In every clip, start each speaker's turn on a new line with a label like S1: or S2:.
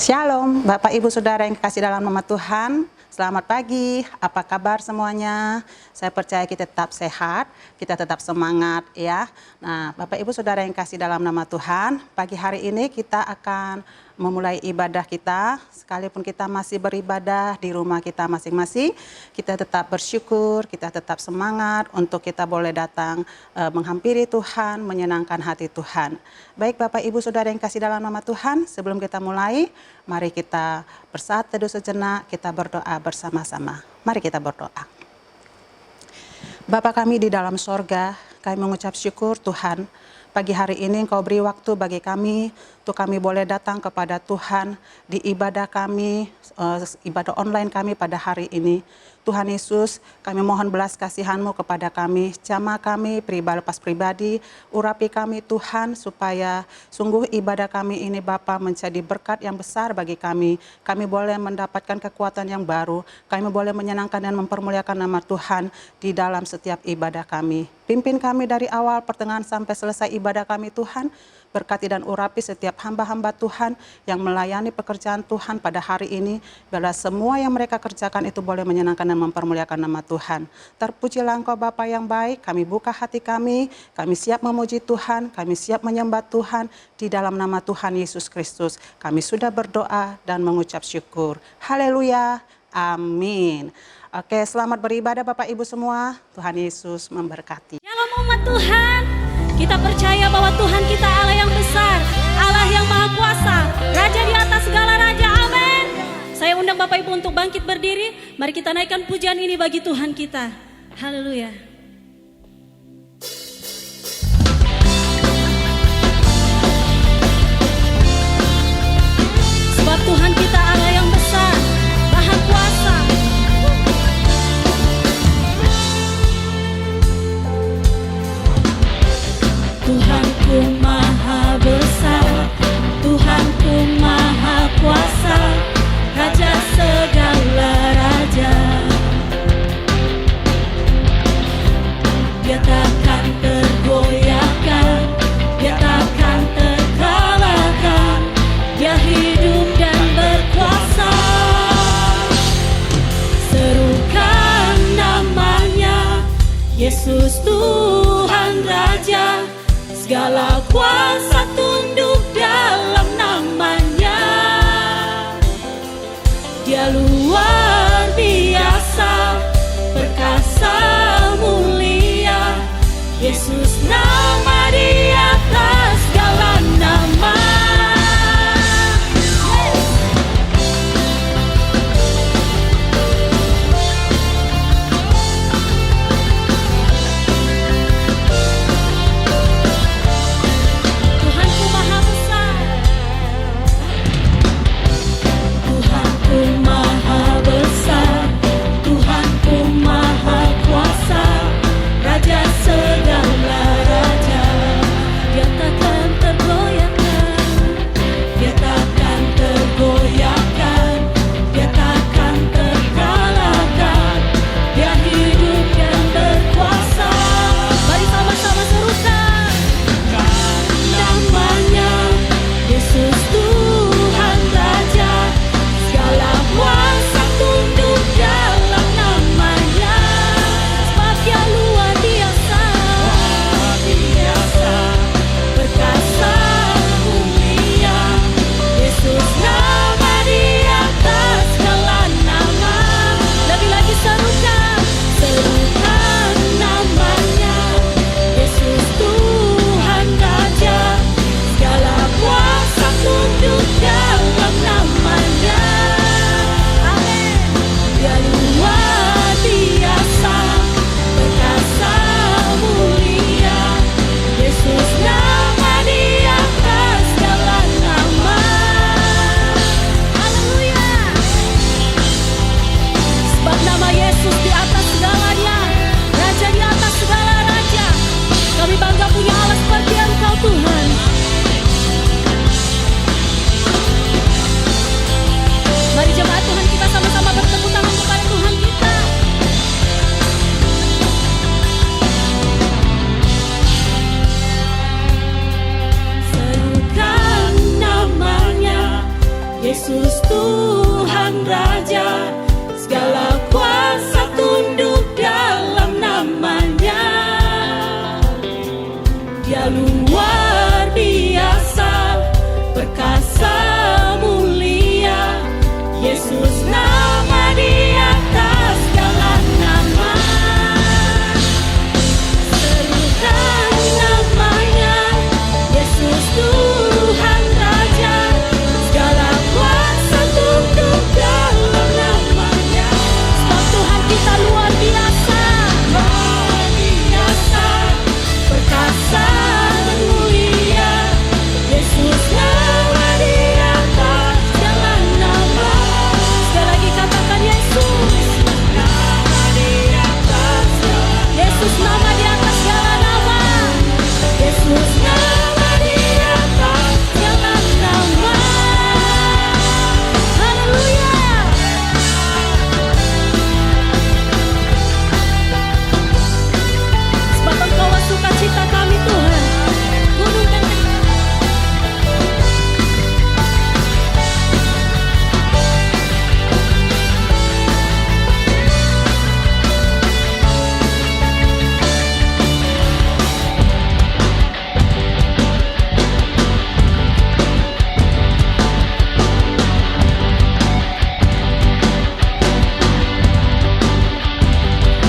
S1: Shalom, Bapak Ibu Saudara yang kekasih dalam nama Tuhan. Selamat pagi, apa kabar semuanya? Saya percaya kita tetap sehat, kita tetap semangat ya. Nah, Bapak Ibu Saudara yang kasih dalam nama Tuhan, pagi hari ini kita akan memulai ibadah kita. Sekalipun kita masih beribadah di rumah kita masing-masing, kita tetap bersyukur, kita tetap semangat untuk kita boleh datang menghampiri Tuhan, menyenangkan hati Tuhan. Baik Bapak Ibu Saudara yang kasih dalam nama Tuhan, sebelum kita mulai, mari kita bersatu teduh sejenak, kita berdoa bersama-sama. Mari kita berdoa. Bapa kami di dalam sorga, kami mengucap syukur Tuhan. Pagi hari ini Engkau beri waktu bagi kami, untuk kami boleh datang kepada Tuhan di ibadah kami, ibadah online kami pada hari ini. Tuhan Yesus, kami mohon belas kasihan-Mu kepada kami, jamah kami, lepas pribadi, urapi kami Tuhan, supaya sungguh ibadah kami ini Bapa menjadi berkat yang besar bagi kami. Kami boleh mendapatkan kekuatan yang baru, kami boleh menyenangkan dan mempermuliakan nama Tuhan di dalam setiap ibadah kami. Pimpin kami dari awal, pertengahan sampai selesai ibadah kami Tuhan. Berkati dan urapi setiap hamba-hamba Tuhan yang melayani pekerjaan Tuhan pada hari ini. Biarlah semua yang mereka kerjakan itu boleh menyenangkan dan mempermuliakan nama Tuhan. Terpujilah Engkau Bapa yang baik, kami buka hati kami siap memuji Tuhan, kami siap menyembah Tuhan di dalam nama Tuhan Yesus Kristus. Kami sudah berdoa dan mengucap syukur. Haleluya, amin. Oke, selamat beribadah Bapak Ibu semua. Tuhan Yesus memberkati.
S2: Shalom umat Tuhan. Kita percaya bahwa Tuhan kita Allah yang besar, Allah yang maha kuasa, Raja di atas segala raja, amin. Saya undang Bapak Ibu untuk bangkit berdiri. Mari kita naikkan pujian ini bagi Tuhan kita. Haleluya. Sebab Tuhan kita Allah yang besar, maha kuasa. Tuhanku maha besar, Tuhanku maha kuasa, Raja segala raja. Dia takkan tergoyahkan, dia takkan terkalahkan, dia hidup dan berkuasa. Serukan namanya, Yesus Tuhan Raja. Segala kuasa tunduk dalam namanya. Dia luar biasa, perkasa mulia. Yesus nama di atas segala nama. Yesus Dia luar biasa, perkasa mulia, Yesus nama di atas segala nama. Serukan namanya, Yesus Tuhan Raja, segala kuasa tunduk dalam namanya. Sebab Tuhan kita luar biasa, perkasa dan mulia, Yesus nama di atas segala nama. Sekali lagi katakan Yesus nama di atas segala nama. Yesus nama di atas segala nama. Yesus nama di atas segala nama. Haleluya. Sebab Engkau sukacita kami Tuhan. Gunung dan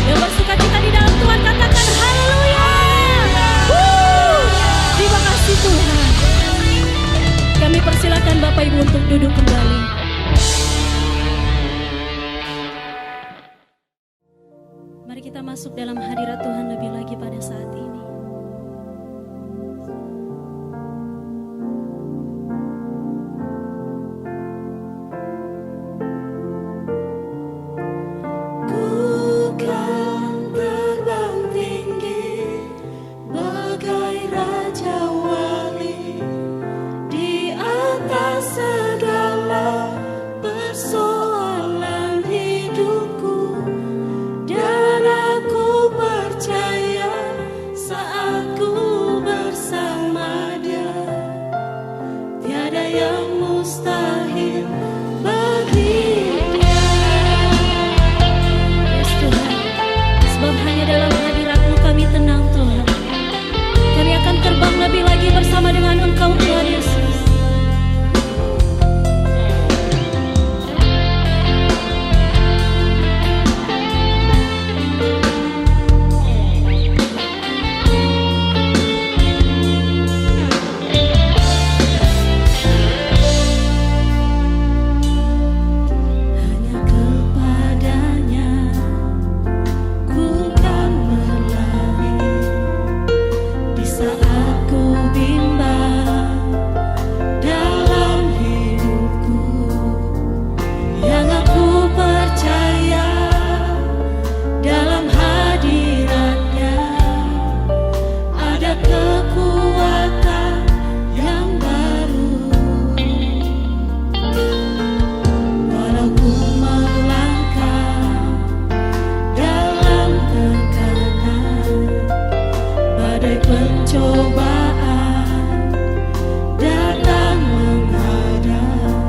S2: yang bersukacita di dalam Tuhan katakan haleluya. Terima kasih Tuhan. Kami persilakan Bapak Ibu untuk duduk kembali. Mari kita masuk dalam hadirat Tuhan lebih lagi pada saat ini. Ku kan terbang tinggi bagai raja wali di atas segala persoalan hidupku, dan aku percaya saat ku bersama Dia, tiada yang mustahil baginya. Yes Tuhan, sebab hanya dalam hadirat-Mu kami tenang Tuhan. Kami akan terbang lebih lagi bersama dengan Engkau Tuhan Yesus. Hanya kepadanya ku kan berlari di saat ku bimbang dalam hidupku, yang aku percaya dalam hadiratnya ada kekuatan yang baru. Walau ku melangkah dalam tekanan, badai pencobaan datang menghadap,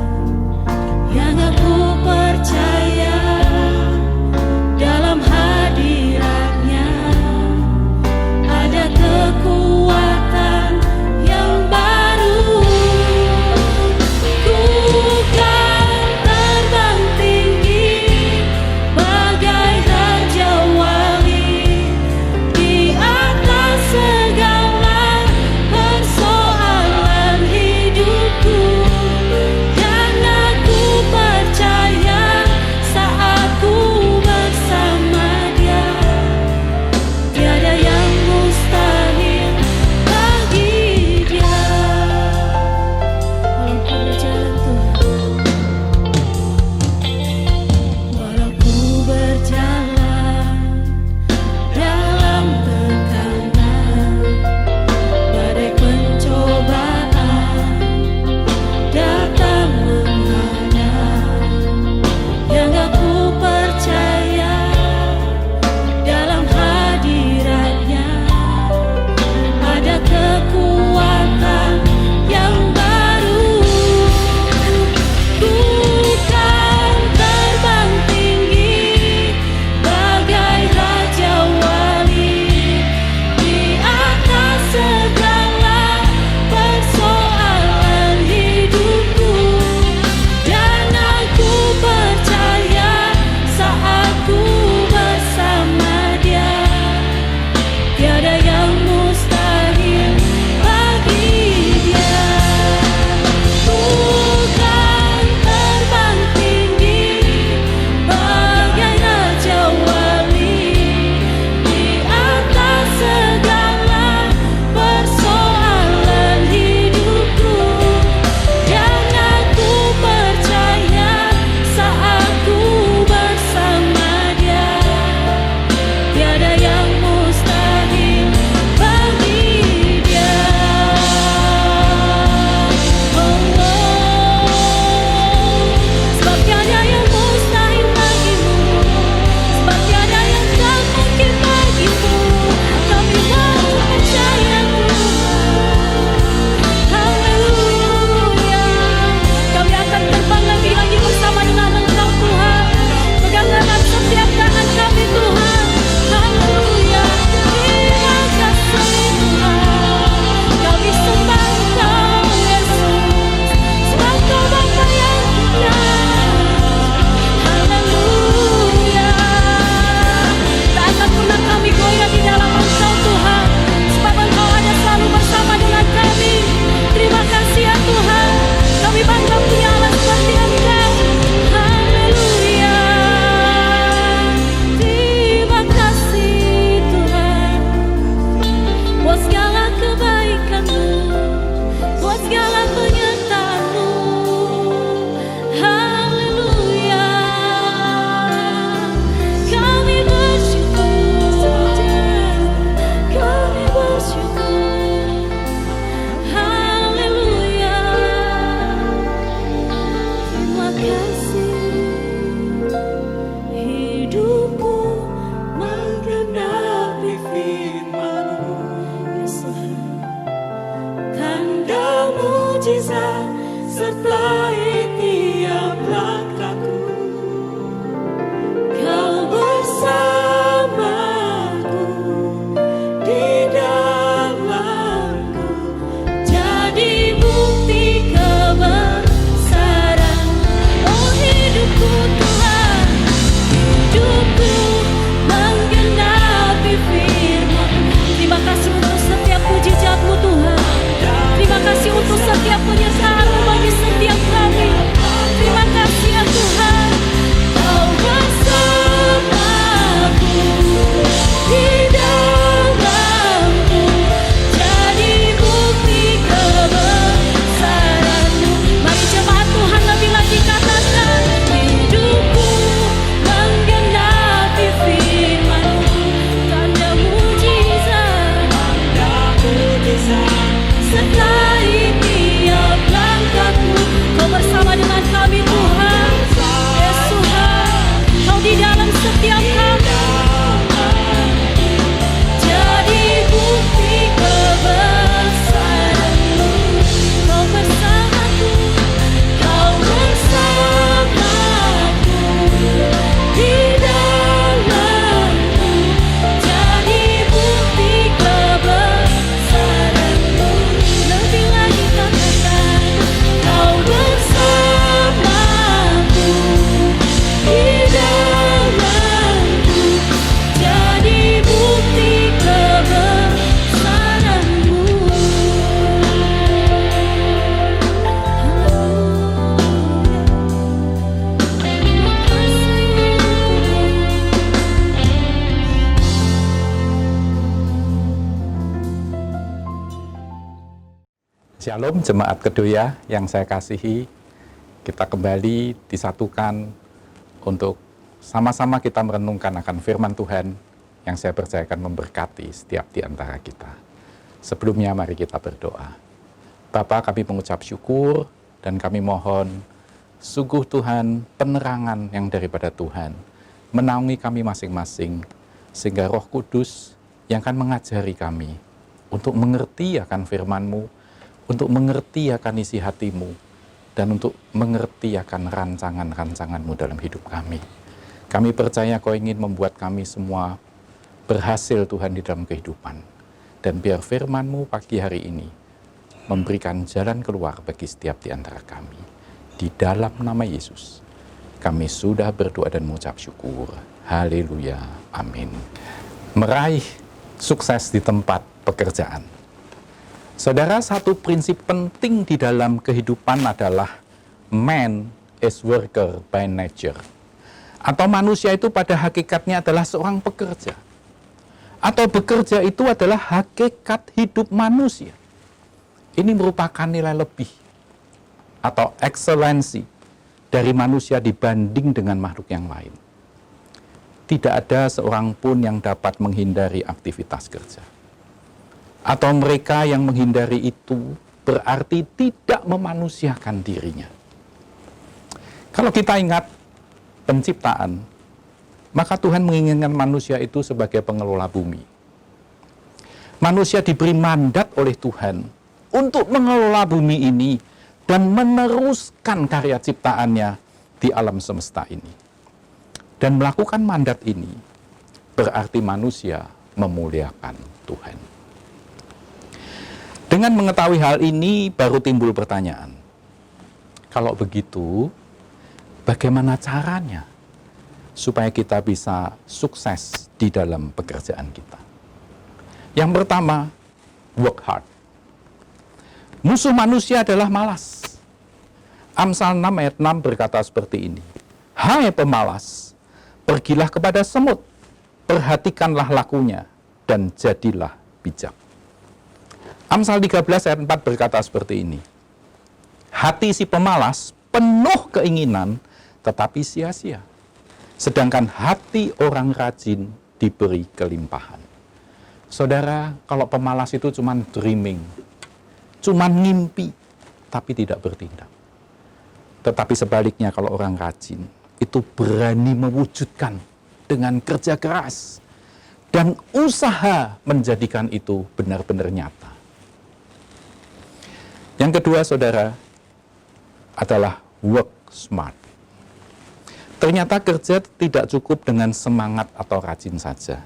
S2: yang aku percaya dalam hadiratnya ada kekuatan yang baru. Ku kan terbang tinggi bagai raja wali di atas segala mujizat sertai tiap langkahku. Kau bersamaku di dalamku, jadi bukti kebesaran. Oh hidupku Tuhan, hidupku menggenapi firman. Terima kasih untuk setiap mujizat-Mu Tuhan. Terima kasih untuk setiap penyertaan-Mu bagi setiap kami. Terima kasih ya Tuhan. Kau bersamaku di dalamku, jadi bukti kebesaran-Mu. Mari jemaat Tuhan lebih lagi katakan, hidupku menggenapi firman-Mu. Tanda mujizat sertai tiap langkahku. Kau bersama dengan kami Tuhan. Yes Tuhan, Kau di dalam setiap kami, jadi bukti kebesaran-Mu. Kau bersamaku, Kau bersamaku di dalamku, jadi bukti kebesaran-Mu. Lebih lagi katakan, Kau bersamaku di dalamku, jadi bukti kebesaran-Mu.
S3: Shalom jemaat Kedoya yang saya kasihi, kita kembali disatukan untuk sama-sama kita merenungkan akan firman Tuhan yang saya percaya akan memberkati setiap di antara kita. Sebelumnya mari kita berdoa. Bapa, kami mengucap syukur dan kami mohon sungguh Tuhan penerangan yang daripada Tuhan menaungi kami masing-masing, sehingga Roh Kudus yang akan mengajari kami untuk mengerti akan firman-Mu, untuk mengerti akan isi hati-Mu, dan untuk mengerti akan rancangan-rancangan-Mu dalam hidup kami. Kami percaya Kau ingin membuat kami semua berhasil Tuhan di dalam kehidupan. Dan biar firman-Mu pagi hari ini memberikan jalan keluar bagi setiap di antara kami. Di dalam nama Yesus, kami sudah berdoa dan mengucap syukur. Haleluya. Amin. Meraih sukses di tempat pekerjaan. Saudara, satu prinsip penting di dalam kehidupan adalah man is worker by nature. Atau manusia itu pada hakikatnya adalah seorang pekerja. Atau bekerja itu adalah hakikat hidup manusia. Ini merupakan nilai lebih atau ekselensi dari manusia dibanding dengan makhluk yang lain. Tidak ada seorang pun yang dapat menghindari aktivitas kerja. Atau mereka yang menghindari itu berarti tidak memanusiakan dirinya. Kalau kita ingat penciptaan, maka Tuhan menginginkan manusia itu sebagai pengelola bumi. Manusia diberi mandat oleh Tuhan untuk mengelola bumi ini dan meneruskan karya ciptaannya di alam semesta ini. Dan melakukan mandat ini berarti manusia memuliakan Tuhan. Dengan mengetahui hal ini, baru timbul pertanyaan. Kalau begitu, bagaimana caranya supaya kita bisa sukses di dalam pekerjaan kita? Yang pertama, work hard. Musuh manusia adalah malas. Amsal 6 ayat 6 berkata seperti ini. Hai pemalas, pergilah kepada semut, perhatikanlah lakunya, dan jadilah bijak. Amsal 13 ayat 4 berkata seperti ini. Hati si pemalas penuh keinginan, tetapi sia-sia. Sedangkan hati orang rajin diberi kelimpahan. Saudara, kalau pemalas itu cuma dreaming, cuma ngimpi, tapi tidak bertindak. Tetapi sebaliknya kalau orang rajin, itu berani mewujudkan dengan kerja keras. Dan usaha menjadikan itu benar-benar nyata. Yang kedua, saudara, adalah work smart. Ternyata kerja tidak cukup dengan semangat atau rajin saja.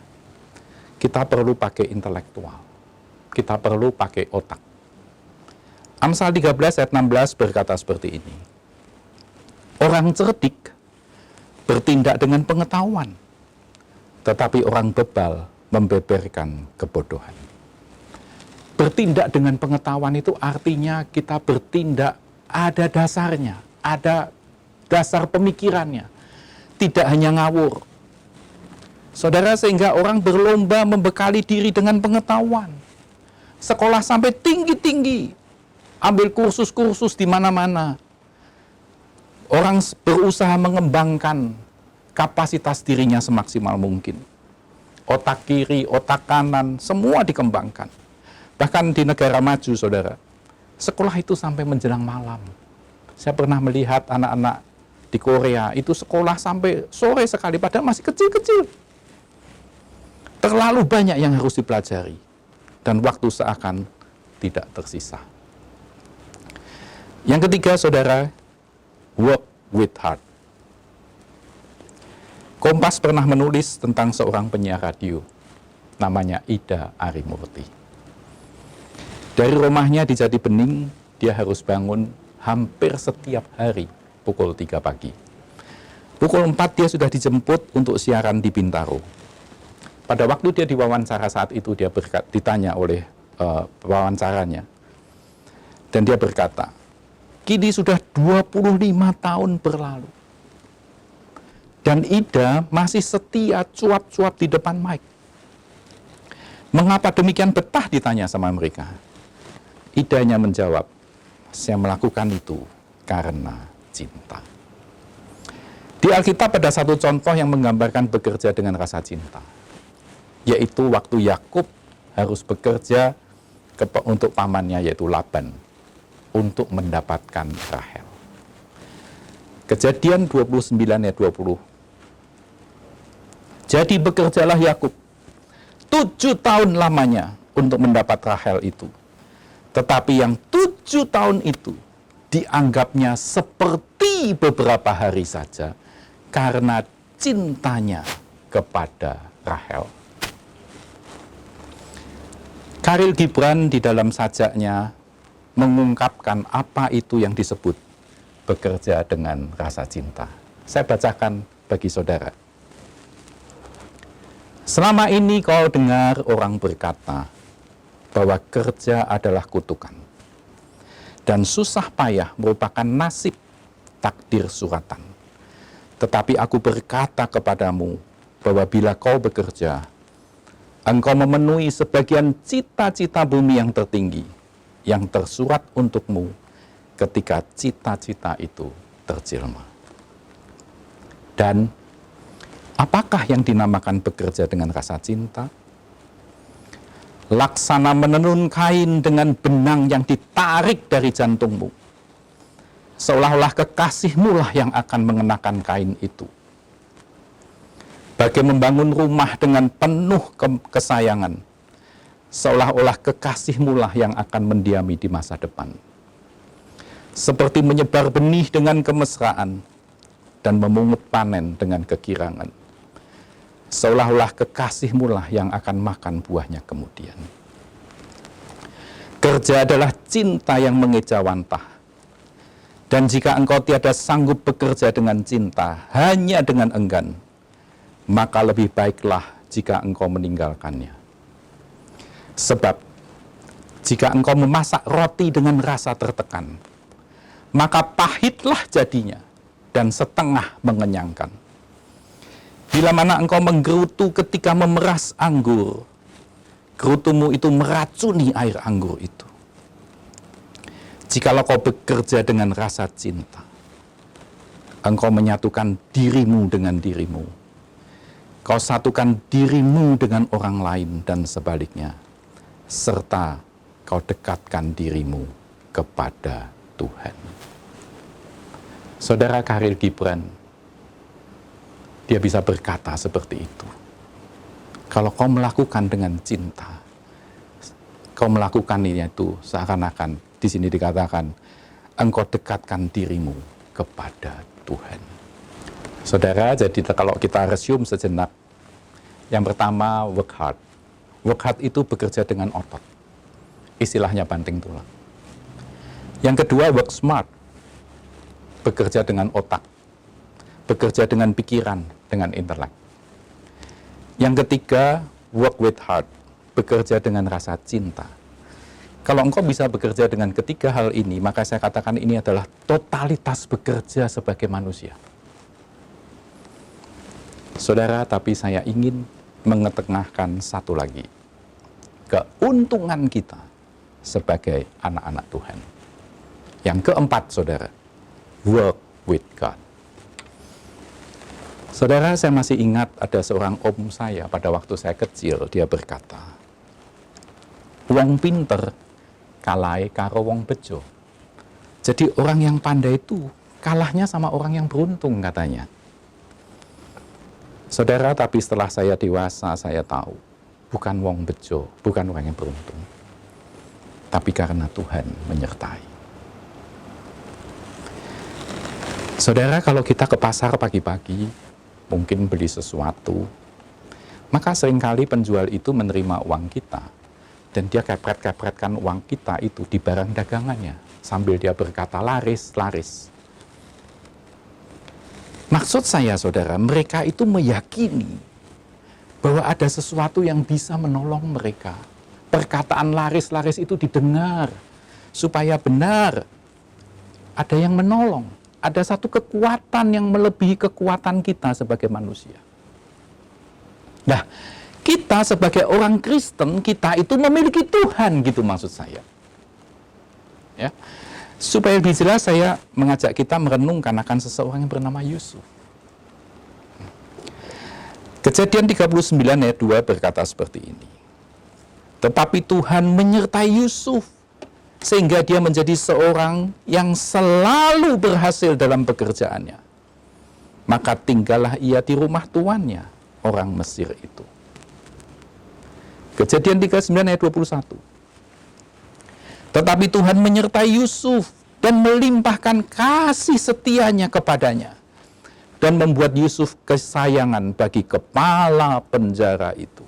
S3: Kita perlu pakai intelektual. Kita perlu pakai otak. Amsal 13 ayat 16 berkata seperti ini. Orang cerdik bertindak dengan pengetahuan, tetapi orang bebal membeberkan kebodohan. Bertindak dengan pengetahuan itu artinya kita bertindak ada dasarnya, ada dasar pemikirannya, tidak hanya ngawur. Saudara, sehingga orang berlomba membekali diri dengan pengetahuan. Sekolah sampai tinggi-tinggi, ambil kursus-kursus di mana-mana. Orang berusaha mengembangkan kapasitas dirinya semaksimal mungkin. Otak kiri, otak kanan, semua dikembangkan. Bahkan di negara maju, saudara, sekolah itu sampai menjelang malam. Saya pernah melihat anak-anak di Korea, itu sekolah sampai sore sekali, padahal masih kecil-kecil. Terlalu banyak yang harus dipelajari, dan waktu seakan tidak tersisa. Yang ketiga, saudara, work with heart. Kompas pernah menulis tentang seorang penyiar radio, namanya Ida Arimurti. Dari rumahnya di Jati Bening, dia harus bangun hampir setiap hari pukul 3 pagi. Pukul 4 dia sudah dijemput untuk siaran di Bintaro. Pada waktu dia diwawancara saat itu, dia ditanya oleh wawancaranya. Dan dia berkata, kini sudah 25 tahun berlalu. Dan Ida masih setia cuap-cuap di depan mic. Mengapa demikian betah, ditanya sama mereka. Idanya menjawab, saya melakukan itu karena cinta. Di Alkitab ada satu contoh yang menggambarkan bekerja dengan rasa cinta, yaitu waktu Yakub harus bekerja untuk pamannya, yaitu Laban, untuk mendapatkan Rahel. Kejadian 29 ayat 20. Jadi bekerjalah Yakub 7 tahun lamanya untuk mendapat Rahel itu. Tetapi yang 7 tahun itu dianggapnya seperti beberapa hari saja karena cintanya kepada Rahel. Khalil Gibran di dalam sajaknya mengungkapkan apa itu yang disebut bekerja dengan rasa cinta. Saya bacakan bagi saudara. Selama ini kau dengar orang berkata bahwa kerja adalah kutukan, dan susah payah merupakan nasib takdir suratan. Tetapi aku berkata kepadamu bahwa bila kau bekerja, engkau memenuhi sebagian cita-cita bumi yang tertinggi, yang tersurat untukmu ketika cita-cita itu terjelma. Dan apakah yang dinamakan bekerja dengan rasa cinta? Laksana menenun kain dengan benang yang ditarik dari jantungmu. Seolah-olah kekasihmu lah yang akan mengenakan kain itu. Bagai membangun rumah dengan penuh kesayangan. Seolah-olah kekasihmu lah yang akan mendiami di masa depan. Seperti menyebar benih dengan kemesraan dan memungut panen dengan kegirangan. Seolah-olah kekasihmu lah yang akan makan buahnya kemudian. Kerja adalah cinta yang mengejawantah. Dan jika engkau tiada sanggup bekerja dengan cinta, hanya dengan enggan, maka lebih baiklah jika engkau meninggalkannya. Sebab, jika engkau memasak roti dengan rasa tertekan, maka pahitlah jadinya dan setengah mengenyangkan. Bila mana engkau menggerutu ketika memeras anggur, gerutumu itu meracuni air anggur itu. Jikalau kau bekerja dengan rasa cinta, engkau menyatukan dirimu dengan dirimu. Kau satukan dirimu dengan orang lain dan sebaliknya, serta kau dekatkan dirimu kepada Tuhan. Saudara Khalil Gibran, dia bisa berkata seperti itu. Kalau kau melakukan dengan cinta, kau melakukan ini itu seakan-akan di sini dikatakan engkau dekatkan dirimu kepada Tuhan. Saudara, jadi kalau kita resume sejenak, yang pertama work hard. Work hard itu bekerja dengan otot. Istilahnya banting tulang. Yang kedua work smart. Bekerja dengan otak. Bekerja dengan pikiran, dengan intelek. Yang ketiga work with heart. Bekerja dengan rasa cinta. Kalau engkau bisa bekerja dengan ketiga hal ini, maka saya katakan ini adalah totalitas bekerja sebagai manusia. Saudara, tapi saya ingin mengetengahkan satu lagi. Keuntungan kita sebagai anak-anak Tuhan. Yang keempat, saudara, work with God. Saudara, saya masih ingat ada seorang om saya pada waktu saya kecil, dia berkata, wong pinter kalai karo wong bejo. Jadi orang yang pandai itu kalahnya sama orang yang beruntung, katanya. Saudara, tapi setelah saya dewasa, saya tahu, bukan wong bejo, bukan orang yang beruntung. Tapi karena Tuhan menyertai. Saudara, kalau kita ke pasar pagi-pagi, mungkin beli sesuatu, maka seringkali penjual itu menerima uang kita, dan dia kepret-kepretkan uang kita itu di barang dagangannya, sambil dia berkata, laris, laris. Maksud saya, saudara, mereka itu meyakini bahwa ada sesuatu yang bisa menolong mereka. Perkataan laris-laris itu didengar, supaya benar ada yang menolong. Ada satu kekuatan yang melebihi kekuatan kita sebagai manusia. Nah, kita sebagai orang Kristen, kita itu memiliki Tuhan, gitu maksud saya. Ya. Supaya lebih jelas, saya mengajak kita merenungkan akan seseorang yang bernama Yusuf. Kejadian 39 ayat 2 berkata seperti ini. Tetapi Tuhan menyertai Yusuf, sehingga dia menjadi seorang yang selalu berhasil dalam pekerjaannya. Maka tinggallah ia di rumah tuannya, orang Mesir itu. Kejadian 39 ayat 21. Tetapi Tuhan menyertai Yusuf dan melimpahkan kasih setianya kepadanya, dan membuat Yusuf kesayangan bagi kepala penjara itu.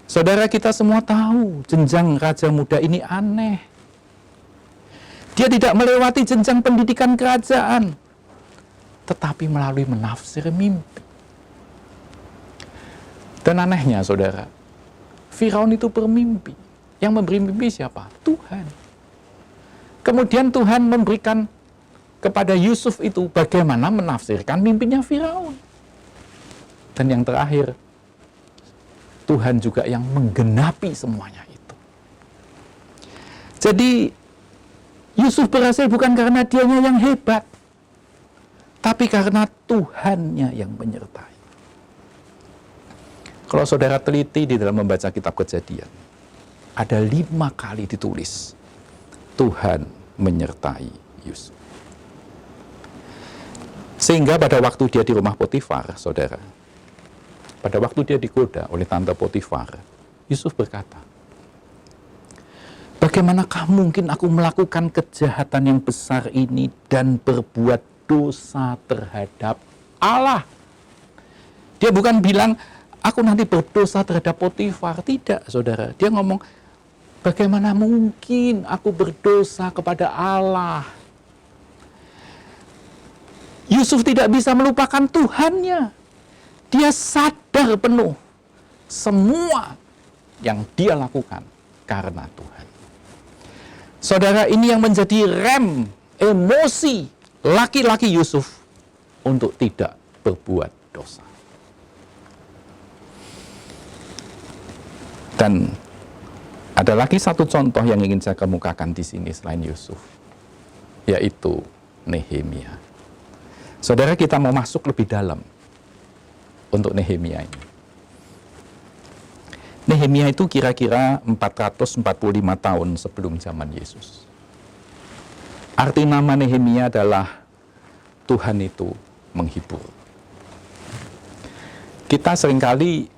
S3: Saudara, kita semua tahu jenjang raja muda ini aneh. Dia tidak melewati jenjang pendidikan kerajaan, tetapi melalui menafsir mimpi. Dan anehnya, saudara, Firaun itu bermimpi. Yang memberi mimpi siapa? Tuhan. Kemudian Tuhan memberikan kepada Yusuf itu bagaimana menafsirkan mimpinya Firaun. Dan yang terakhir, Tuhan juga yang menggenapi semuanya itu. Jadi, Yusuf berhasil bukan karena dianya yang hebat, tapi karena Tuhannya yang menyertai. Kalau saudara teliti di dalam membaca kitab Kejadian, ada 5 kali ditulis Tuhan menyertai Yusuf. Sehingga pada waktu dia di rumah Potifar, saudara, pada waktu dia digoda oleh tante Potifar, Yusuf berkata, bagaimanakah mungkin aku melakukan kejahatan yang besar ini dan berbuat dosa terhadap Allah? Dia bukan bilang, aku nanti berdosa terhadap Potifar. Tidak, saudara. Dia ngomong, bagaimana mungkin aku berdosa kepada Allah? Yusuf tidak bisa melupakan Tuhannya. Dia sadar penuh semua yang dia lakukan karena Tuhan. Saudara, ini yang menjadi rem emosi laki-laki Yusuf untuk tidak berbuat dosa. Dan ada lagi satu contoh yang ingin saya kemukakan di sini selain Yusuf, yaitu Nehemia. Saudara, kita mau masuk lebih dalam untuk Nehemia ini. Nehemia itu kira-kira 445 tahun sebelum zaman Yesus. Arti nama Nehemia adalah Tuhan itu menghibur. Kita seringkali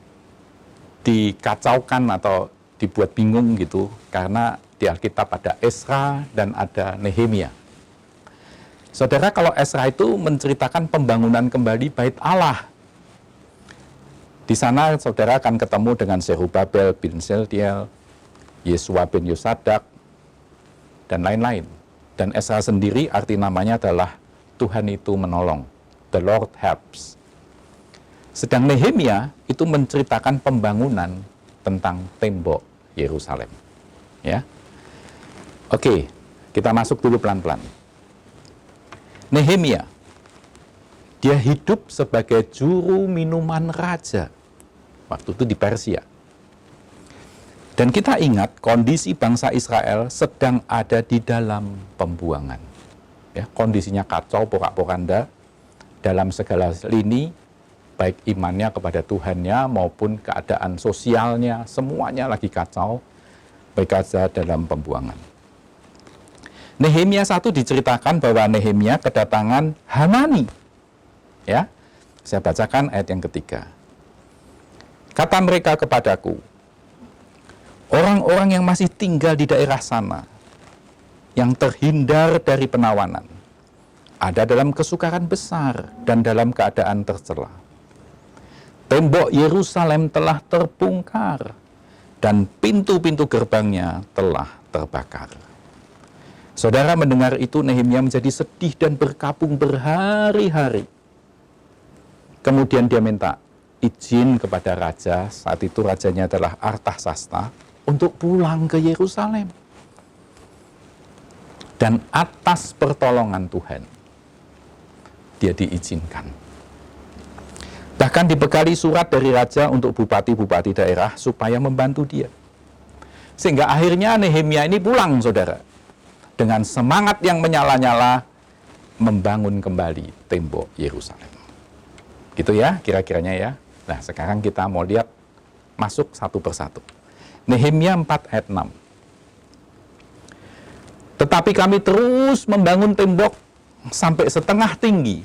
S3: dikacaukan atau dibuat bingung gitu, karena di Alkitab ada Esra dan ada Nehemia. Saudara, kalau Esra itu menceritakan pembangunan kembali bait Allah. Di sana saudara akan ketemu dengan Zerubabel bin Shealtiel, Yesua bin Yosadak, dan lain-lain. Dan Esra sendiri arti namanya adalah Tuhan itu menolong, the Lord helps. Sedang Nehemia itu menceritakan pembangunan tentang tembok Yerusalem. Ya, oke, kita masuk dulu pelan-pelan. Nehemia, dia hidup sebagai juru minuman raja waktu itu di Persia. Dan kita ingat kondisi bangsa Israel sedang ada di dalam pembuangan. Ya, kondisinya kacau, porak-poranda dalam segala lini, baik imannya kepada Tuhannya maupun keadaan sosialnya, semuanya lagi kacau. Mereka dalam pembuangan. Nehemia 1 diceritakan bahwa Nehemia kedatangan Hanani. Ya, saya bacakan ayat yang ketiga. Kata mereka kepadaku, orang-orang yang masih tinggal di daerah sana, yang terhindar dari penawanan, ada dalam kesukaran besar dan dalam keadaan tercela. Tembok Yerusalem telah terbongkar, dan pintu-pintu gerbangnya telah terbakar. Saudara mendengar itu, Nehemia menjadi sedih dan berkabung berhari-hari. Kemudian dia minta izin kepada raja, saat itu rajanya adalah Artasasta, untuk pulang ke Yerusalem. Dan atas pertolongan Tuhan, dia diizinkan. Bahkan dibekali surat dari raja untuk bupati-bupati daerah supaya membantu dia. Sehingga akhirnya Nehemia ini pulang, saudara, dengan semangat yang menyala-nyala membangun kembali tembok Yerusalem. Gitu ya, kira-kiranya ya. Nah, sekarang kita mau lihat masuk satu persatu. Nehemia 4 ayat 6. Tetapi kami terus membangun tembok sampai setengah tinggi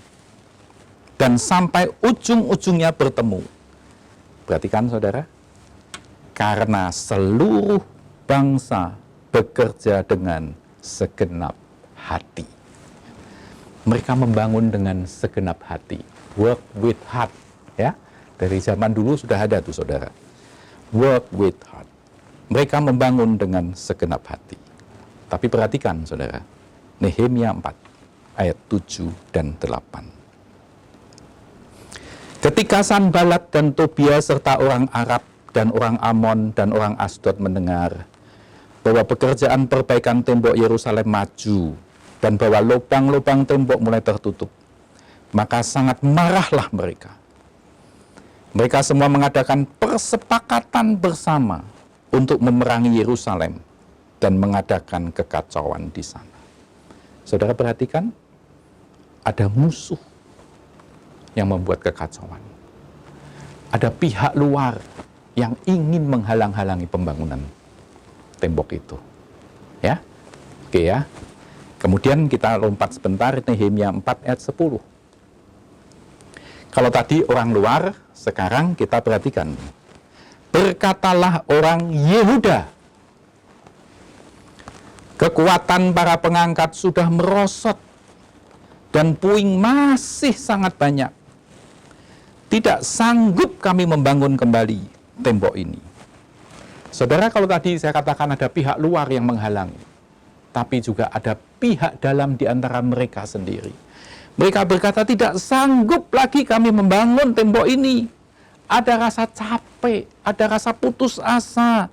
S3: dan sampai ujung-ujungnya bertemu. Perhatikan saudara, karena seluruh bangsa bekerja dengan segenap hati. Mereka membangun dengan segenap hati. Work with heart. Ya, dari zaman dulu sudah ada tuh saudara. Work with heart. Mereka membangun dengan segenap hati. Tapi perhatikan saudara, Nehemia 4 ayat 7 dan 8. Ketika Sanbalat dan Tobia serta orang Arab dan orang Amon dan orang Asdod mendengar bahwa pekerjaan perbaikan tembok Yerusalem maju dan bahwa lubang-lubang tembok mulai tertutup, maka sangat marahlah mereka. Mereka semua mengadakan persepakatan bersama untuk memerangi Yerusalem dan mengadakan kekacauan di sana. Saudara perhatikan, ada musuh yang membuat kekacauan. Ada pihak luar yang ingin menghalang-halangi pembangunan tembok itu. Ya, oke ya. Kemudian kita lompat sebentar, Nehemia 4 ayat 10. Kalau tadi orang luar, sekarang kita perhatikan. Berkatalah orang Yehuda, kekuatan para pengangkat sudah merosot dan puing masih sangat banyak. Tidak sanggup kami membangun kembali tembok ini. Saudara, kalau tadi saya katakan ada pihak luar yang menghalangi, tapi juga ada pihak dalam di antara mereka sendiri. Mereka berkata, tidak sanggup lagi kami membangun tembok ini. Ada rasa capek, ada rasa putus asa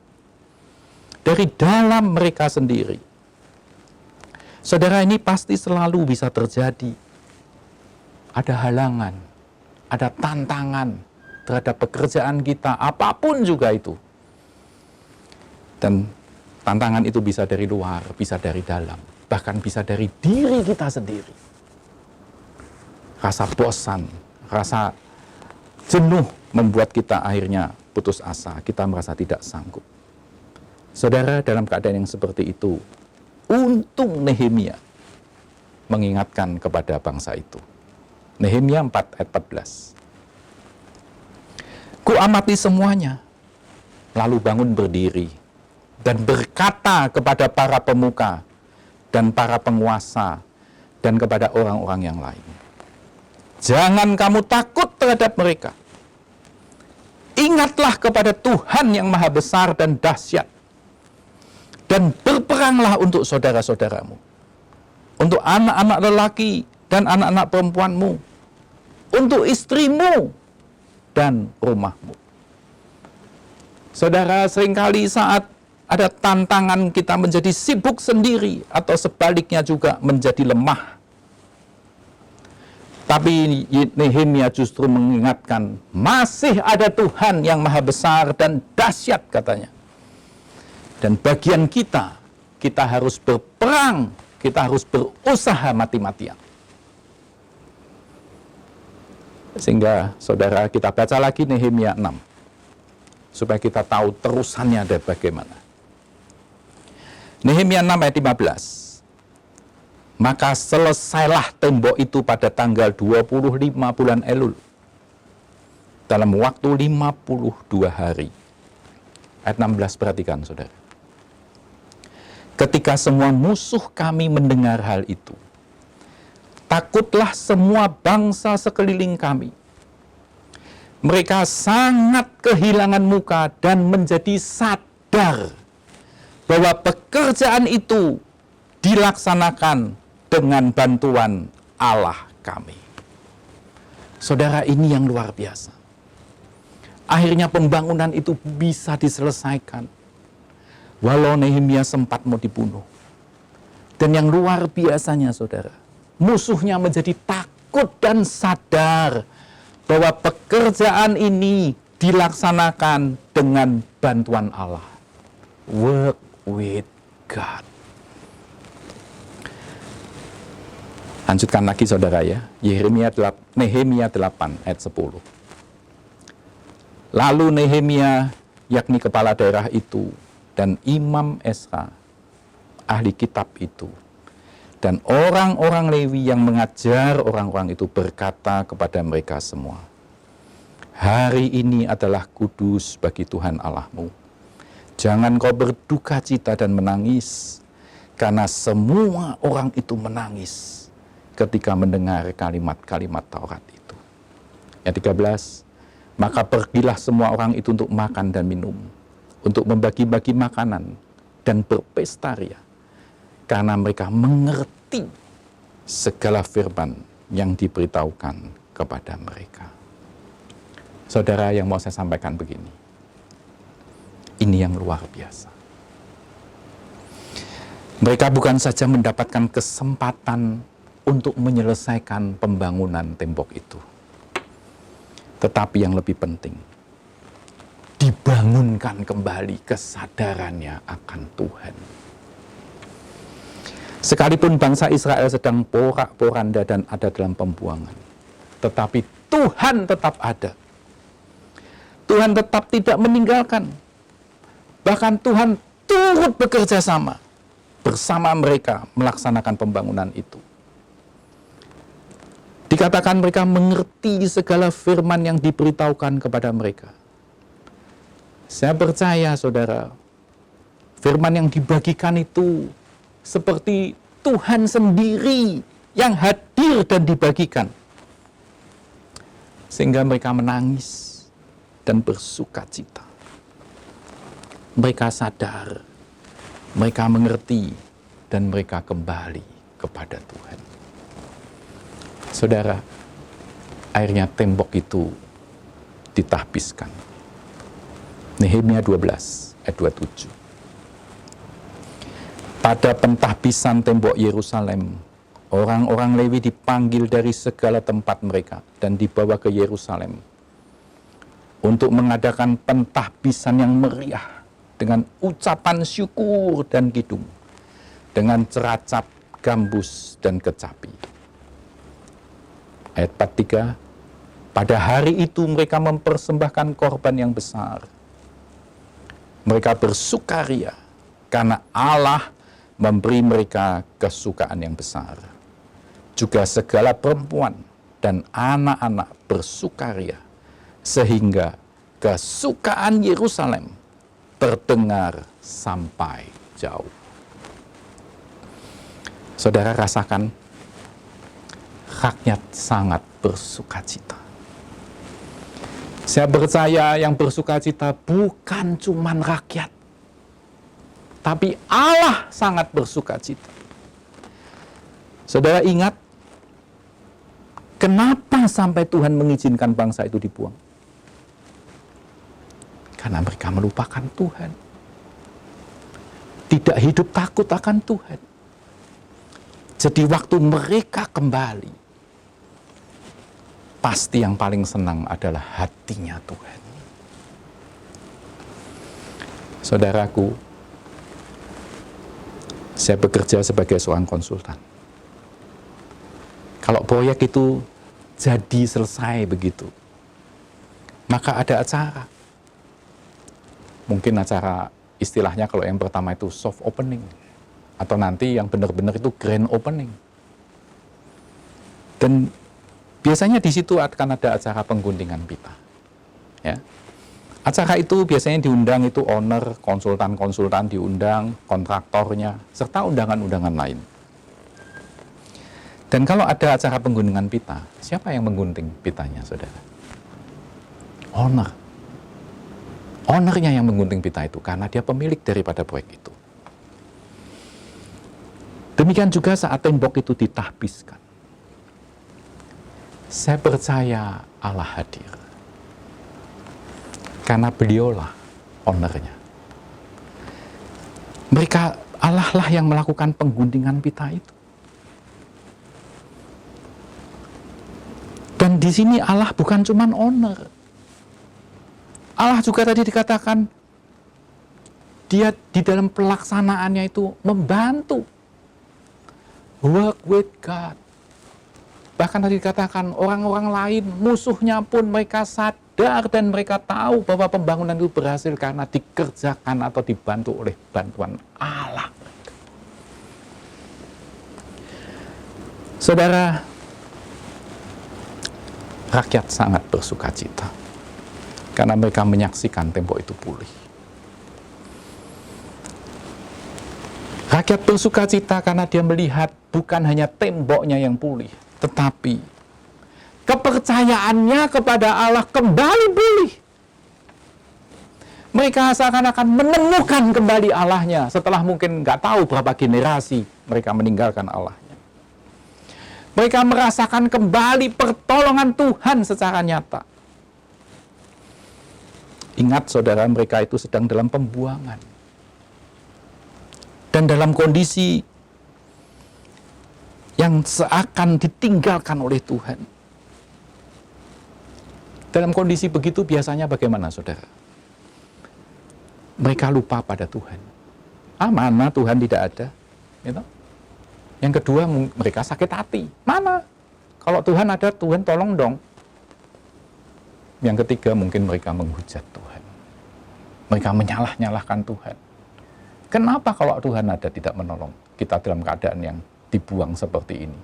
S3: dari dalam mereka sendiri. Saudara, ini pasti selalu bisa terjadi. Ada halangan, ada tantangan terhadap pekerjaan kita, apapun juga itu. Dan tantangan itu bisa dari luar, bisa dari dalam, bahkan bisa dari diri kita sendiri. Rasa bosan, rasa jenuh membuat kita akhirnya putus asa, kita merasa tidak sanggup. Saudara, dalam keadaan yang seperti itu, untung Nehemia mengingatkan kepada bangsa itu. Nehemia 4 ayat 14. Ku amati semuanya, lalu bangun berdiri dan berkata kepada para pemuka dan para penguasa dan kepada orang-orang yang lain, jangan kamu takut terhadap mereka. Ingatlah kepada Tuhan yang maha besar dan dahsyat, dan berperanglah untuk saudara-saudaramu, untuk anak-anak lelaki dan anak-anak perempuanmu, untuk istrimu dan rumahmu. Saudara, seringkali saat ada tantangan kita menjadi sibuk sendiri, atau sebaliknya juga menjadi lemah. Tapi Nehemia justru mengingatkan, masih ada Tuhan yang maha besar dan dahsyat katanya. Dan bagian kita harus berperang, kita harus berusaha mati-matian. Sehingga saudara, kita baca lagi Nehemia 6, supaya kita tahu terusannya ada bagaimana. Nehemia 6 ayat 15. Maka selesailah tembok itu pada tanggal 25 bulan Elul, dalam waktu 52 hari. Ayat 16, perhatikan saudara. Ketika semua musuh kami mendengar hal itu, takutlah semua bangsa sekeliling kami. Mereka sangat kehilangan muka dan menjadi sadar bahwa pekerjaan itu dilaksanakan dengan bantuan Allah kami. Saudara, ini yang luar biasa. Akhirnya pembangunan itu bisa diselesaikan, walau Nehemia sempat mau dibunuh. Dan yang luar biasanya saudara, musuhnya menjadi takut dan sadar bahwa pekerjaan ini dilaksanakan dengan bantuan Allah. Work with God. Lanjutkan lagi saudara ya, Nehemia 8 ayat 10. Lalu Nehemia, yakni kepala daerah itu, dan Imam Esra, ahli kitab itu, dan orang-orang Lewi yang mengajar orang-orang itu berkata kepada mereka semua, hari ini adalah kudus bagi Tuhan Allahmu. Jangan kau berduka cita dan menangis, karena semua orang itu menangis ketika mendengar kalimat-kalimat Taurat itu. Yang 13, maka pergilah semua orang itu untuk makan dan minum, untuk membagi-bagi makanan dan berpesta ria, karena mereka mengerti segala firman yang diberitahukan kepada mereka. Saudara, yang mau saya sampaikan begini, ini yang luar biasa. Mereka bukan saja mendapatkan kesempatan untuk menyelesaikan pembangunan tembok itu, tetapi yang lebih penting, dibangunkan kembali kesadarannya akan Tuhan. Sekalipun bangsa Israel sedang porak-poranda dan ada dalam pembuangan, tetapi Tuhan tetap ada. Tuhan tetap tidak meninggalkan. Bahkan Tuhan turut bekerja sama bersama mereka melaksanakan pembangunan itu. Dikatakan mereka mengerti segala firman yang diberitahukan kepada mereka. Saya percaya saudara, firman yang dibagikan itu seperti Tuhan sendiri yang hadir dan dibagikan. Sehingga mereka menangis dan bersuka cita. Mereka sadar, mereka mengerti, dan mereka kembali kepada Tuhan. Saudara, akhirnya tembok itu ditahbiskan. Nehemia 12 ayat 27. Pada pentahbisan tembok Yerusalem, orang-orang Lewi dipanggil dari segala tempat mereka dan dibawa ke Yerusalem untuk mengadakan pentahbisan yang meriah dengan ucapan syukur dan kidung, dengan ceracap, gambus, dan kecapi. Ayat 43, pada hari itu mereka mempersembahkan korban yang besar. Mereka bersukaria karena Allah memberi mereka kesukaan yang besar. Juga segala perempuan dan anak-anak bersukaria, sehingga kesukaan Yerusalem terdengar sampai jauh. Saudara rasakan, rakyat sangat bersukacita. Saya percaya yang bersukacita bukan cuman rakyat, tapi Allah sangat bersukacita. Saudara ingat, kenapa sampai Tuhan mengizinkan bangsa itu dibuang? Karena mereka melupakan Tuhan. Tidak hidup takut akan Tuhan. Jadi waktu mereka kembali, pasti yang paling senang adalah hatinya Tuhan. Saudaraku, saya bekerja sebagai seorang konsultan. Kalau proyek itu jadi selesai begitu, maka ada acara. Mungkin acara istilahnya kalau yang pertama itu soft opening, atau nanti yang benar-benar itu grand opening. Dan biasanya di situ akan ada acara pengguntingan pita. Ya. Acara itu biasanya diundang itu owner, konsultan-konsultan diundang, kontraktornya, serta undangan-undangan lain. Dan kalau ada acara pengguntingan pita, siapa yang menggunting pitanya, saudara? Owner. Ownernya yang menggunting pita itu, karena dia pemilik daripada proyek itu. Demikian juga saat tembok itu ditahbiskan. Saya percaya Allah hadir. Karena beliaulah ownernya. Mereka, Allah lah yang melakukan pengguntingan pita itu. Dan di sini Allah bukan cuma owner. Allah juga tadi dikatakan, dia di dalam pelaksanaannya itu membantu. Work with God. Bahkan tadi dikatakan orang-orang lain, musuhnya pun mereka sadar dan mereka tahu bahwa pembangunan itu berhasil karena dikerjakan atau dibantu oleh bantuan Allah. Saudara, rakyat sangat bersukacita karena mereka menyaksikan tembok itu pulih. Rakyat bersukacita karena dia melihat bukan hanya temboknya yang pulih, tetapi kepercayaannya kepada Allah kembali pulih. Mereka seakan-akan menemukan kembali Allahnya setelah mungkin nggak tahu berapa generasi mereka meninggalkan Allahnya. Mereka merasakan kembali pertolongan Tuhan secara nyata. Ingat saudara, mereka itu sedang dalam pembuangan. Dan dalam kondisi yang seakan ditinggalkan oleh Tuhan. Dalam kondisi begitu biasanya bagaimana saudara? Mereka lupa pada Tuhan. Mana Tuhan tidak ada? Gitu? Yang kedua, mereka sakit hati. Mana? Kalau Tuhan ada, Tuhan tolong dong. Yang ketiga, mungkin mereka menghujat Tuhan. Mereka menyalah-nyalahkan Tuhan. Kenapa kalau Tuhan ada tidak menolong kita dalam keadaan yang dibuang seperti ini?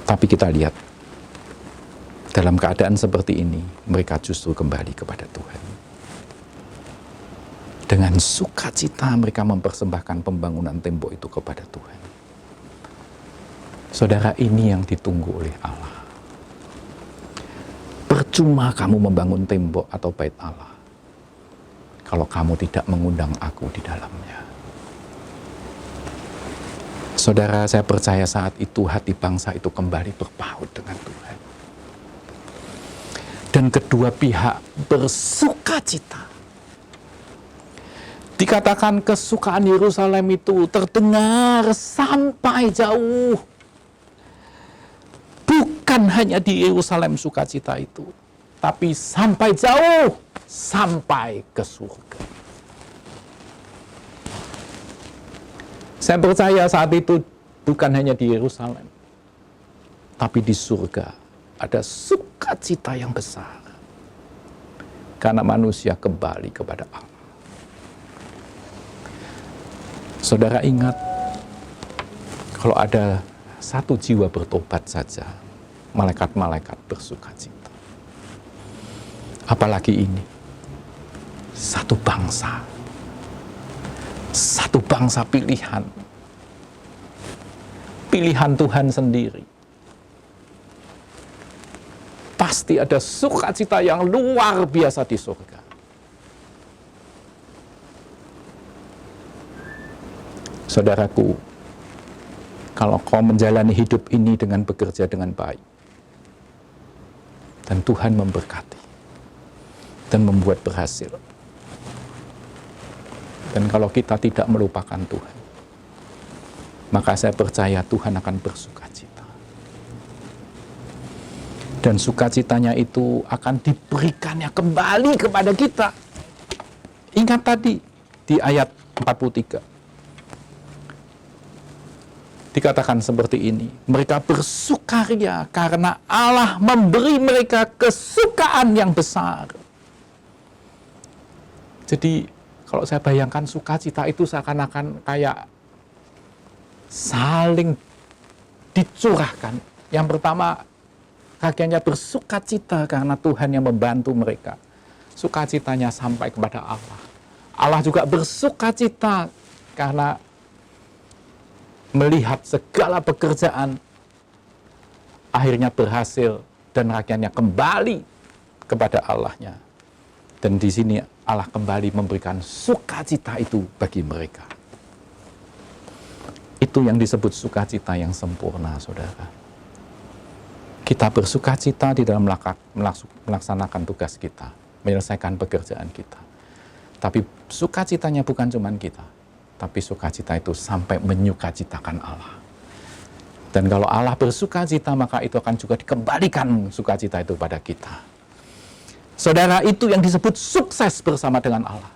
S3: Tapi kita lihat, dalam keadaan seperti ini, mereka justru kembali kepada Tuhan. Dengan sukacita mereka mempersembahkan pembangunan tembok itu kepada Tuhan. Saudara, ini yang ditunggu oleh Allah. Percuma kamu membangun tembok atau bait Allah kalau kamu tidak mengundang aku di dalamnya. Saudara, saya percaya saat itu hati bangsa itu kembali berpaut dengan Tuhan. Dan kedua pihak bersukacita. Dikatakan kesukaan Yerusalem itu terdengar sampai jauh. Bukan hanya di Yerusalem sukacita itu, tapi sampai jauh, sampai ke surga. Saya percaya saat itu bukan hanya di Yerusalem, tapi di surga ada sukacita yang besar. Karena manusia kembali kepada Allah. Saudara ingat, kalau ada satu jiwa bertobat saja, malaikat-malaikat bersukacita. Apalagi ini, satu bangsa pilihan Tuhan sendiri. Pasti ada sukacita yang luar biasa di surga. Saudaraku, kalau kau menjalani hidup ini dengan bekerja dengan baik, dan Tuhan memberkati, dan membuat berhasil. Dan kalau kita tidak melupakan Tuhan, maka saya percaya Tuhan akan bersukacita. Dan sukacitanya itu akan diberikannya kembali kepada kita. Ingat tadi di ayat 43. Dikatakan seperti ini, mereka bersukaria karena Allah memberi mereka kesukaan yang besar. Jadi kalau saya bayangkan sukacita itu seakan-akan kayak saling dicurahkan. Yang pertama, rakyatnya bersukacita karena Tuhan yang membantu mereka. Sukacitanya sampai kepada Allah. Allah juga bersukacita karena melihat segala pekerjaan akhirnya berhasil dan rakyatnya kembali kepada Allahnya. Dan di sini Allah kembali memberikan sukacita itu bagi mereka. Itu yang disebut sukacita yang sempurna, saudara. Kita bersukacita di dalam melaksanakan tugas kita, menyelesaikan pekerjaan kita. Tapi sukacitanya bukan cuma kita, tapi sukacita itu sampai menyukacitakan Allah. Dan kalau Allah bersukacita, maka itu akan juga dikembalikan sukacita itu pada kita. Saudara, itu yang disebut sukses bersama dengan Allah.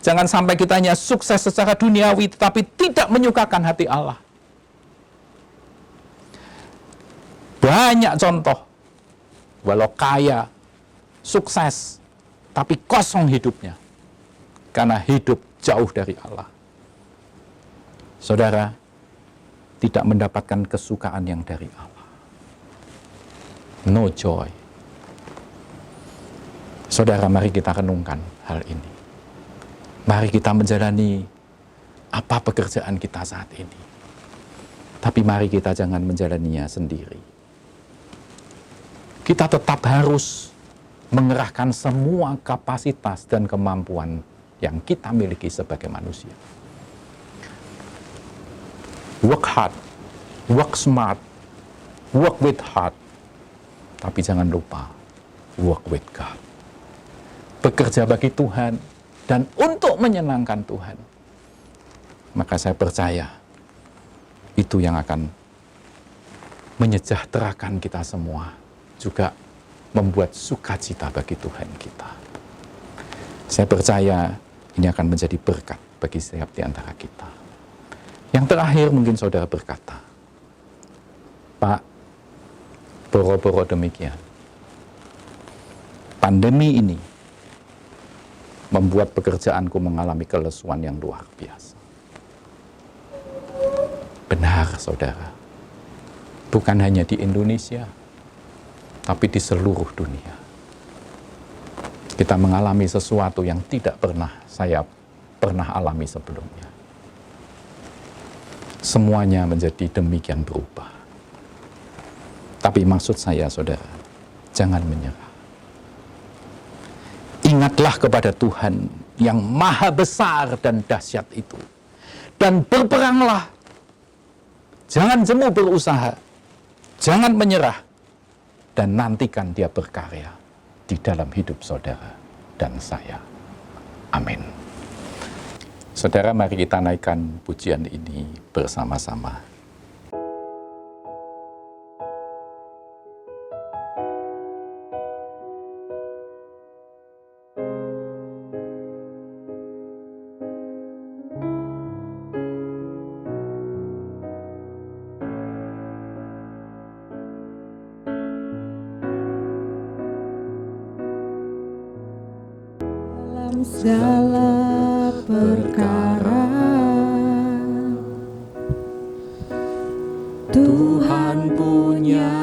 S3: Jangan sampai kita hanya sukses secara duniawi, tetapi tidak menyukakan hati Allah. Banyak contoh, walau kaya, sukses, tapi kosong hidupnya. Karena hidup jauh dari Allah. Saudara, tidak mendapatkan kesukaan yang dari Allah. No joy. Saudara, mari kita renungkan hal ini. Mari kita menjalani apa pekerjaan kita saat ini. Tapi mari kita jangan menjalaninya sendiri. Kita tetap harus mengerahkan semua kapasitas dan kemampuan yang kita miliki sebagai manusia. Work hard, work smart, work with heart. Tapi jangan lupa, work with God. Bekerja bagi Tuhan dan untuk menyenangkan Tuhan. Maka saya percaya itu yang akan menyejahterakan kita semua, juga membuat sukacita bagi Tuhan kita. Saya percaya ini akan menjadi berkat bagi setiap di antara kita. Yang terakhir mungkin saudara berkata, Pak, boro-boro demikian. Pandemi ini membuat pekerjaanku mengalami kelesuan yang luar biasa. Benar, saudara. Bukan hanya di Indonesia, tapi di seluruh dunia. Kita mengalami sesuatu yang tidak pernah saya alami sebelumnya. Semuanya menjadi demikian berubah. Tapi maksud saya, saudara, jangan menyerah. Ingatlah kepada Tuhan yang maha besar dan dahsyat itu. Dan berperanglah. Jangan jemu berusaha. Jangan menyerah. Dan nantikan Dia berkarya di dalam hidup saudara dan saya. Amin. Saudara, mari kita naikkan pujian ini bersama-sama.
S4: Segala perkara Tuhan punya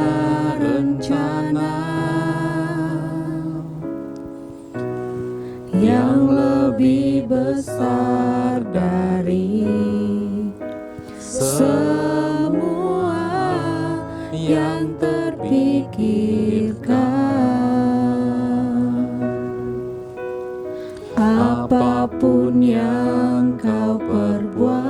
S4: rencana lebih besar dari semua yang terpikirkan. Apapun yang kau perbuat,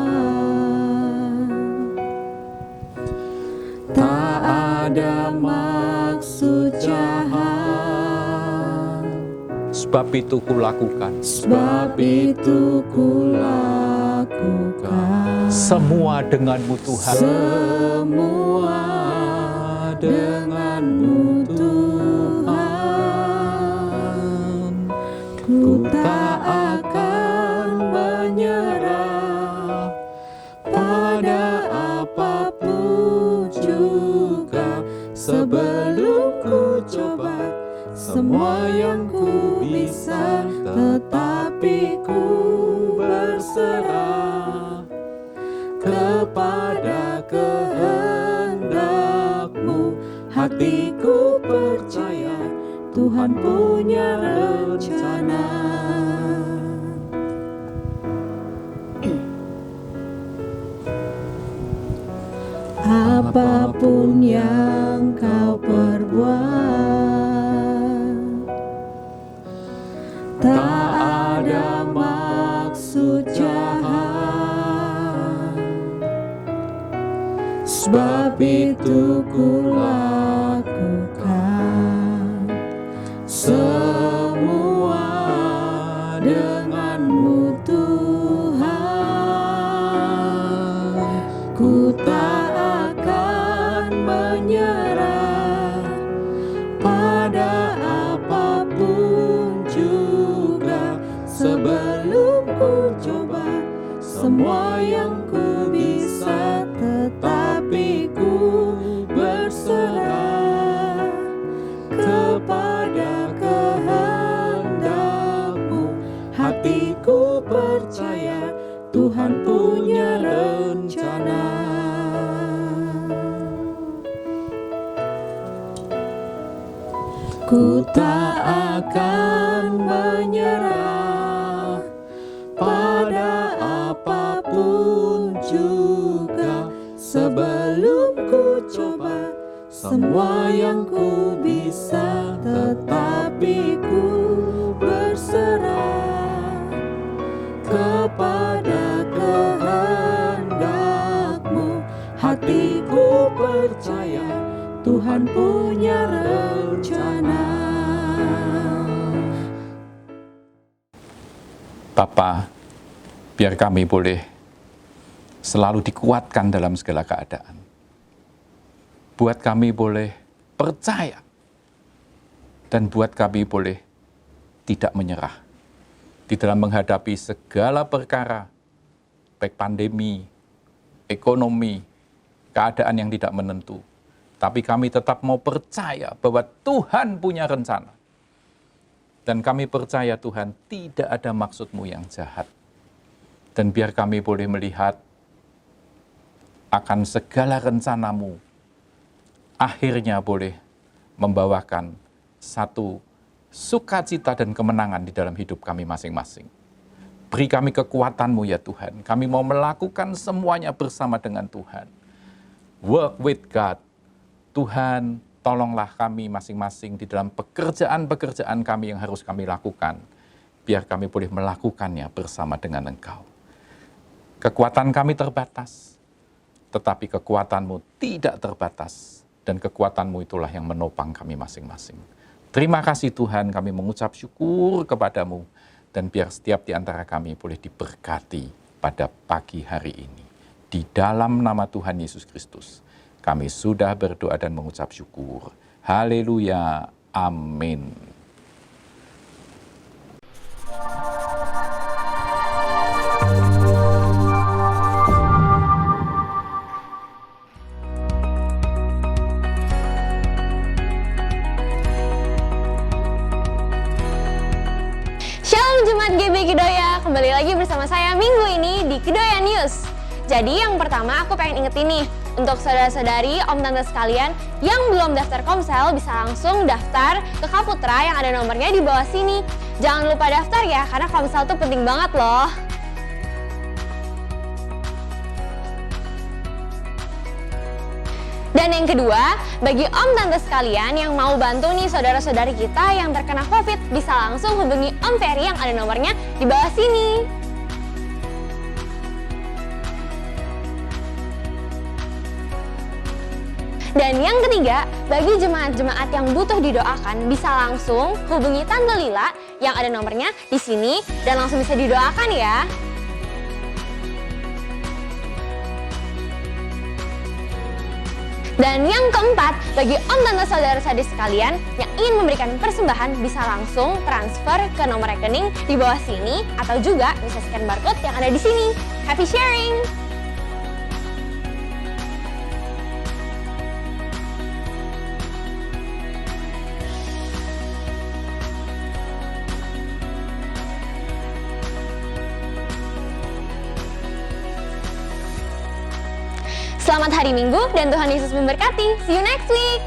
S4: tak ada maksud jahat.
S3: Sebab itu kulakukan
S4: Sebab itu kulakukan
S3: semua denganmu Tuhan.
S4: semua denganmu Tuhan. Ku tak akan menyerah pada apapun juga, sebelum ku coba semua yang ku bisa, tetapi ku berserah kepada kehendak-Mu. Hatiku percaya Tuhan punya rencana. Apapun yang kau perbuat, tak ada maksud jahat. Sebab itu kulakukan semua denganmu Tuhan. Ku tak akan menyerah pada apapun juga, sebelum ku coba semua yang ku bisa, tetapi ku berserah kepada kehendak-Mu. Hatiku percaya Tuhan punya rencana. Ku tak akan menyerah pada apapun juga, sebelum ku coba semua yang ku bisa, tetapi ku berserah kepada kehendak-Mu. Hatiku percaya Tuhan punya rencana.
S3: Bapa, biar kami boleh selalu dikuatkan dalam segala keadaan. Buat kami boleh percaya, dan buat kami boleh tidak menyerah di dalam menghadapi segala perkara, baik pandemi, ekonomi, keadaan yang tidak menentu. Tapi kami tetap mau percaya bahwa Tuhan punya rencana. Dan kami percaya Tuhan tidak ada maksud-Mu yang jahat. Dan biar kami boleh melihat akan segala rencana-Mu, akhirnya boleh membawakan satu sukacita dan kemenangan di dalam hidup kami masing-masing. Beri kami kekuatan-Mu ya Tuhan. Kami mau melakukan semuanya bersama dengan Tuhan. Work with God. Tuhan, tolonglah kami masing-masing di dalam pekerjaan-pekerjaan kami yang harus kami lakukan. Biar kami boleh melakukannya bersama dengan Engkau. Kekuatan kami terbatas, tetapi kekuatan-Mu tidak terbatas. Dan kekuatan-Mu itulah yang menopang kami masing-masing. Terima kasih Tuhan, kami mengucap syukur kepada-Mu. Dan biar setiap di antara kami boleh diberkati pada pagi hari ini. Di dalam nama Tuhan Yesus Kristus, kami sudah berdoa dan mengucap syukur. Haleluya. Amin.
S5: Shalom Jemaat GB Kedoya, kembali lagi bersama saya minggu ini di Kedoya News. Jadi yang pertama aku pengen ingetin nih, untuk saudara-saudari, om tante sekalian yang belum daftar Komsel bisa langsung daftar ke Kaputra yang ada nomornya di bawah sini. Jangan lupa daftar ya, karena Komsel tuh penting banget loh. Dan yang kedua, bagi om tante sekalian yang mau bantu nih saudara-saudari kita yang terkena COVID, bisa langsung hubungi Om Ferry yang ada nomornya di bawah sini. Dan yang ketiga, bagi jemaat-jemaat yang butuh didoakan, bisa langsung hubungi Tante Lila yang ada nomornya di sini dan langsung bisa didoakan ya. Dan yang keempat, bagi om tante saudara-saudari sekalian yang ingin memberikan persembahan, bisa langsung transfer ke nomor rekening di bawah sini atau juga bisa scan barcode yang ada di sini. Happy sharing! Selamat hari Minggu dan Tuhan Yesus memberkati. See you next week.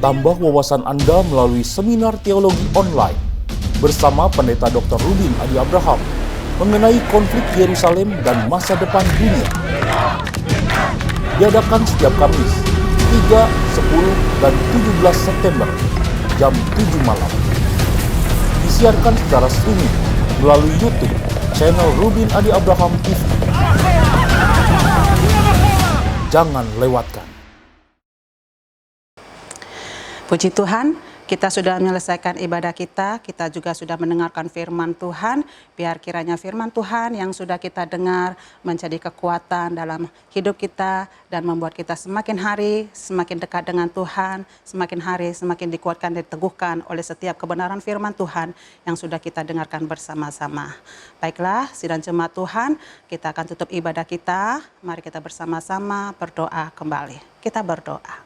S6: Tambah wawasan Anda melalui seminar teologi online bersama Pendeta Dr. Rubin Adi Abraham mengenai konflik Yerusalem dan masa depan dunia. Diadakan setiap Kamis 3, 10, dan 17 September jam 7 malam. Disiarkan secara streaming melalui YouTube channel Rubin Adi Abraham TV. Jangan lewatkan.
S1: Puji Tuhan, kita sudah menyelesaikan ibadah kita juga sudah mendengarkan firman Tuhan. Biar kiranya firman Tuhan yang sudah kita dengar menjadi kekuatan dalam hidup kita dan membuat kita semakin hari semakin dekat dengan Tuhan, semakin hari semakin dikuatkan dan diteguhkan oleh setiap kebenaran firman Tuhan yang sudah kita dengarkan bersama-sama. Baiklah, sidang jemaat Tuhan, kita akan tutup ibadah kita. Mari kita bersama-sama berdoa kembali. Kita berdoa.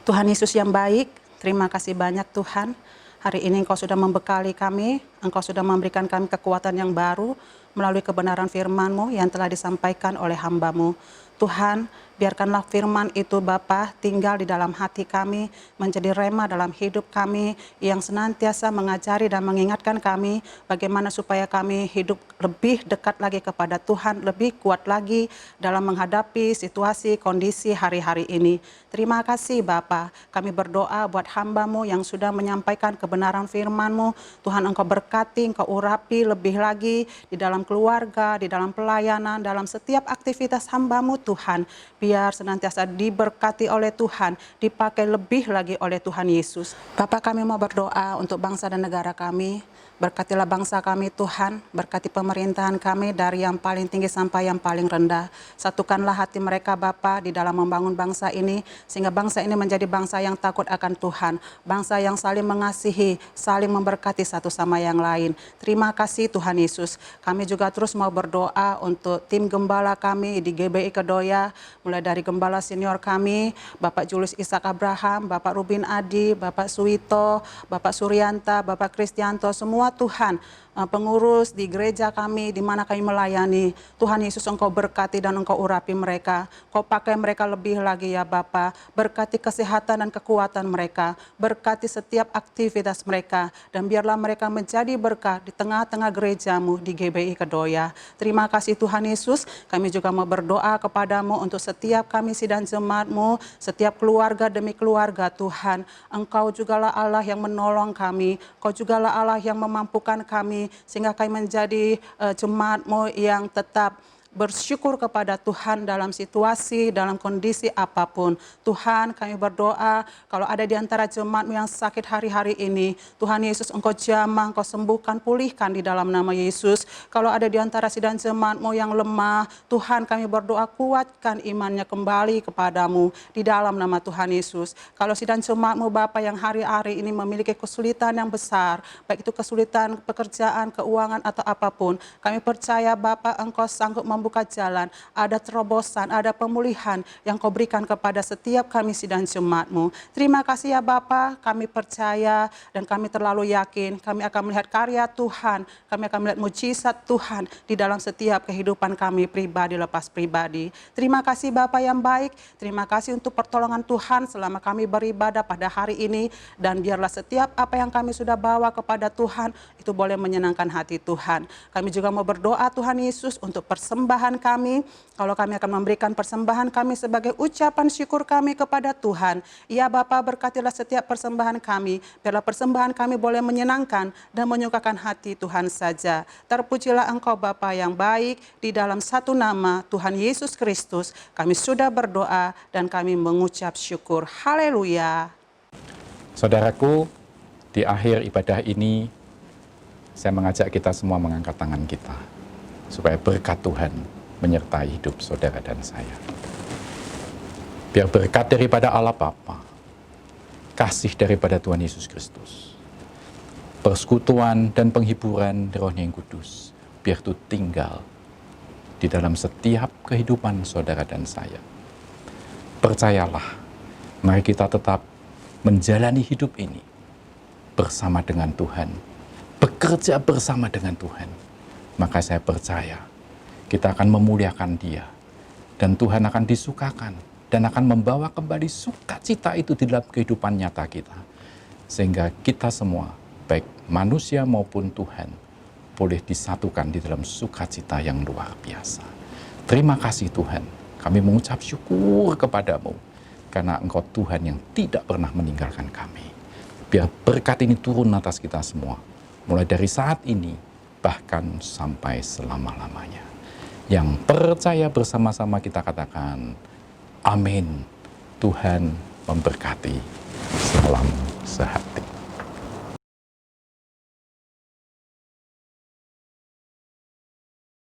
S1: Tuhan Yesus yang baik, terima kasih banyak Tuhan. Hari ini Engkau sudah membekali kami, Engkau sudah memberikan kami kekuatan yang baru melalui kebenaran firman-Mu yang telah disampaikan oleh hamba-Mu. Tuhan, biarkanlah firman itu Bapa tinggal di dalam hati kami, menjadi rema dalam hidup kami yang senantiasa mengajari dan mengingatkan kami bagaimana supaya kami hidup lebih dekat lagi kepada Tuhan, lebih kuat lagi dalam menghadapi situasi, kondisi hari-hari ini. Terima kasih Bapa, kami berdoa buat hamba-Mu yang sudah menyampaikan kebenaran firman-Mu. Tuhan Engkau berkati, Engkau urapi lebih lagi di dalam keluarga, di dalam pelayanan, dalam setiap aktivitas hamba-Mu Tuhan. Biar senantiasa diberkati oleh Tuhan, dipakai lebih lagi oleh Tuhan Yesus. Bapa, kami mau berdoa untuk bangsa dan negara kami. Berkatilah bangsa kami Tuhan, berkati pemerintahan kami dari yang paling tinggi sampai yang paling rendah. Satukanlah hati mereka Bapa di dalam membangun bangsa ini, sehingga bangsa ini menjadi bangsa yang takut akan Tuhan. Bangsa yang saling mengasihi, saling memberkati satu sama yang lain. Terima kasih Tuhan Yesus. Kami juga terus mau berdoa untuk tim gembala kami di GBI Kedoya, mulai dari gembala senior kami, Bapak Julius Ishak Abraham, Bapak Rubin Adi, Bapak Suwito, Bapak Suryanta, Bapak Kristianto, semua Tuhan, pengurus di gereja kami, di mana kami melayani. Tuhan Yesus, Engkau berkati dan Engkau urapi mereka. Kau pakai mereka lebih lagi ya Bapa. Berkati kesehatan dan kekuatan mereka. Berkati setiap aktivitas mereka. Dan biarlah mereka menjadi berkat di tengah-tengah gerejamu di GBI Kedoya. Terima kasih Tuhan Yesus. Kami juga mau berdoa kepadamu untuk setiap kami sidang jemaatmu, setiap keluarga demi keluarga Tuhan. Engkau jugalah Allah yang menolong kami. Engkau jugalah Allah yang memampukan kami, sehingga kami menjadi jemaat-Mu yang tetap bersyukur kepada Tuhan dalam situasi, dalam kondisi apapun. Tuhan, kami berdoa kalau ada di antara jemaat-Mu yang sakit hari-hari ini, Tuhan Yesus, Engkau jamah, Engkau sembuhkan, pulihkan di dalam nama Yesus. Kalau ada di antara sidang jemaat-Mu yang lemah, Tuhan, kami berdoa kuatkan imannya kembali kepadamu di dalam nama Tuhan Yesus. Kalau sidang jemaat-Mu Bapa yang hari-hari ini memiliki kesulitan yang besar, baik itu kesulitan pekerjaan, keuangan atau apapun, kami percaya Bapa, Engkau sanggup membuka jalan, ada terobosan, ada pemulihan yang Kau berikan kepada setiap kami sidang jemaat-Mu. Terima kasih ya Bapa, kami percaya dan kami terlalu yakin kami akan melihat karya Tuhan, kami akan melihat mujizat Tuhan di dalam setiap kehidupan kami pribadi lepas pribadi. Terima kasih Bapa yang baik, terima kasih untuk pertolongan Tuhan selama kami beribadah pada hari ini, dan biarlah setiap apa yang kami sudah bawa kepada Tuhan itu boleh menyenangkan hati Tuhan. Kami juga mau berdoa Tuhan Yesus untuk persembahan kami, kalau kami akan memberikan persembahan kami sebagai ucapan syukur kami kepada Tuhan. Ya Bapa, berkatilah setiap persembahan kami, biarlah persembahan kami boleh menyenangkan dan menyukakan hati Tuhan saja. Terpujilah Engkau Bapa yang baik, di dalam satu nama Tuhan Yesus Kristus kami sudah berdoa dan kami mengucap syukur. Haleluya.
S3: Saudaraku, di akhir ibadah ini saya mengajak kita semua mengangkat tangan kita, supaya berkat Tuhan menyertai hidup saudara dan saya. Biar berkat daripada Allah Bapa, kasih daripada Tuhan Yesus Kristus, persekutuan dan penghiburan Roh-Nya yang kudus, biar itu tinggal di dalam setiap kehidupan saudara dan saya. Percayalah, mari kita tetap menjalani hidup ini bersama dengan Tuhan, bekerja bersama dengan Tuhan. Maka saya percaya kita akan memuliakan Dia, dan Tuhan akan disukakan dan akan membawa kembali sukacita itu di dalam kehidupan nyata kita, sehingga kita semua, baik manusia maupun Tuhan, boleh disatukan di dalam sukacita yang luar biasa. Terima kasih Tuhan, kami mengucap syukur kepadamu karena Engkau Tuhan yang tidak pernah meninggalkan kami. Biar berkat ini turun atas kita semua, mulai dari saat ini bahkan sampai selama-lamanya. Yang percaya bersama-sama kita katakan, amin. Tuhan memberkati. Salam sehati.